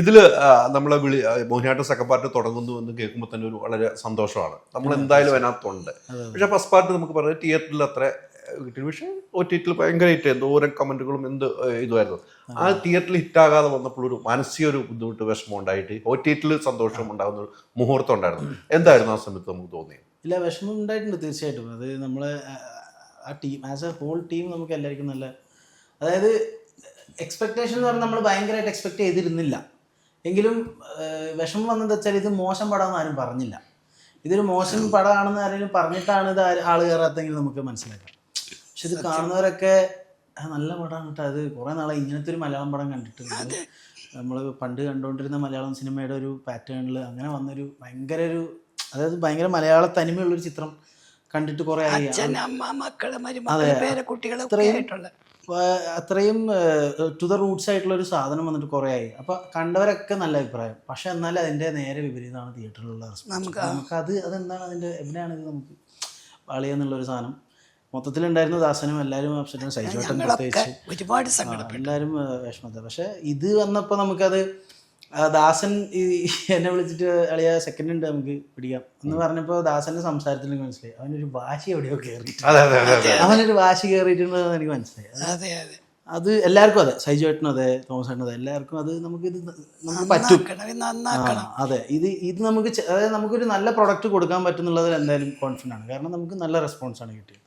ഇതിൽ നമ്മളെ Mohiniyattam second part തുടങ്ങുന്നു എന്ന് കേൾക്കുമ്പോൾ തന്നെ ഒരു വളരെ സന്തോഷമാണ്. നമ്മൾ എന്തായാലും അതിനകത്തുണ്ട്. പക്ഷെ ഫസ്റ്റ് പാർട്ട് നമുക്ക് പറയുന്നത് തിയേറ്ററിൽ അത്ര കിട്ടി. പക്ഷേ OTT ഭയങ്കര ഹിറ്റ്, എന്തോരം കമന്റുകളും എന്ത് ഇതുമായിരുന്നു. ആ തിയേറ്ററിൽ ഹിറ്റാകാതെ വന്നപ്പോൾ ഒരു മാനസിക ഒരു ബുദ്ധിമുട്ട്, വിഷമം ഉണ്ടായിട്ട് OTT സന്തോഷം ഉണ്ടാകുന്ന ഒരു മുഹൂർത്തം ഉണ്ടായിരുന്നു. എന്തായിരുന്നു ആ സമയത്ത് നമുക്ക് തോന്നിയത്? ഇല്ല, വിഷമം ഉണ്ടായിട്ടുണ്ട് തീർച്ചയായിട്ടും. അത് നമ്മളെ ആ team as a whole team നമുക്ക് എല്ലാവർക്കും നല്ല, അതായത് എക്സ്പെക്ടേഷൻ എന്ന് പറഞ്ഞാൽ നമ്മൾ ഭയങ്കരമായിട്ട് എക്സ്പെക്ട് ചെയ്തിരുന്നില്ല. എങ്കിലും വിഷമം വന്നത് വെച്ചാൽ ഇത് മോശം പടമെന്ന് ആരും പറഞ്ഞില്ല. ഇതൊരു മോശം പടമാണെന്ന് ആരെങ്കിലും പറഞ്ഞിട്ടാണ് ഇത് ആൾ കയറാത്തെങ്കിൽ നമുക്ക് മനസ്സിലാക്കാം. പക്ഷെ ഇത് കാണുന്നവരൊക്കെ നല്ല പടമാണ് കേട്ടോ. അത് കുറേ നാളെ ഇങ്ങനത്തെ ഒരു മലയാളം പടം കണ്ടിട്ട്, നമ്മൾ പണ്ട് കണ്ടുകൊണ്ടിരുന്ന മലയാളം സിനിമയുടെ ഒരു പാറ്റേണിൽ അങ്ങനെ വന്നൊരു ഭയങ്കര ഒരു, അതായത് ഭയങ്കര മലയാള തനിമയുള്ളൊരു ചിത്രം കണ്ടിട്ട് കുറേ ആയി. അത്രയും ടു ദ റൂട്ട്സ് ആയിട്ടുള്ള ഒരു സാധനം വന്നിട്ട് കുറേ ആയി. അപ്പോൾ കണ്ടവരൊക്കെ നല്ല അഭിപ്രായം. പക്ഷെ എന്നാലും അതിൻ്റെ നേരെ വിപരീതമാണ് തിയേറ്ററിലുള്ള റെസ്പോൺസ്. നമുക്കത് അതെന്താണ് അതിൻ്റെ എവിടെയാണ് ഇത് നമുക്ക് വാളിയെന്നുള്ളൊരു സാധനം മൊത്തത്തിലുണ്ടായിരുന്നു. ദാസനും എല്ലാവരും അപ്സെറ്റാണ്, സൈജോട്ടൻ പ്രത്യേകിച്ച് എല്ലാവരും വിഷമത്തെ. പക്ഷെ ഇത് വന്നപ്പോൾ നമുക്കത്, ദാസൻ എന്നെ വിളിച്ചിട്ട് അളിയ സെക്കൻഡ് ഉണ്ട് നമുക്ക് പിടിക്കാം എന്ന് പറഞ്ഞപ്പോൾ ദാസന്റെ സംസാരത്തിൽ എനിക്ക് മനസ്സിലായി അവനൊരു വാശി എവിടെയോ കയറിയിട്ടുണ്ടെന്ന് എനിക്ക് മനസ്സിലായി. അത് എല്ലാവർക്കും അതെ, സൈജോട്ടനും അതെ, തോമസ് ഏട്ടനും അതെ, എല്ലാവർക്കും അത് നമുക്ക് പറ്റും. അതെ, ഇത് നമുക്ക് അതായത് നമുക്കൊരു നല്ല പ്രൊഡക്റ്റ് കൊടുക്കാൻ പറ്റുന്നുള്ളതിൽ എന്തായാലും കോൺഫിഡൻ്റ് ആണ്. കാരണം നമുക്ക് നല്ല റെസ്പോൺസാണ് കിട്ടിയത്.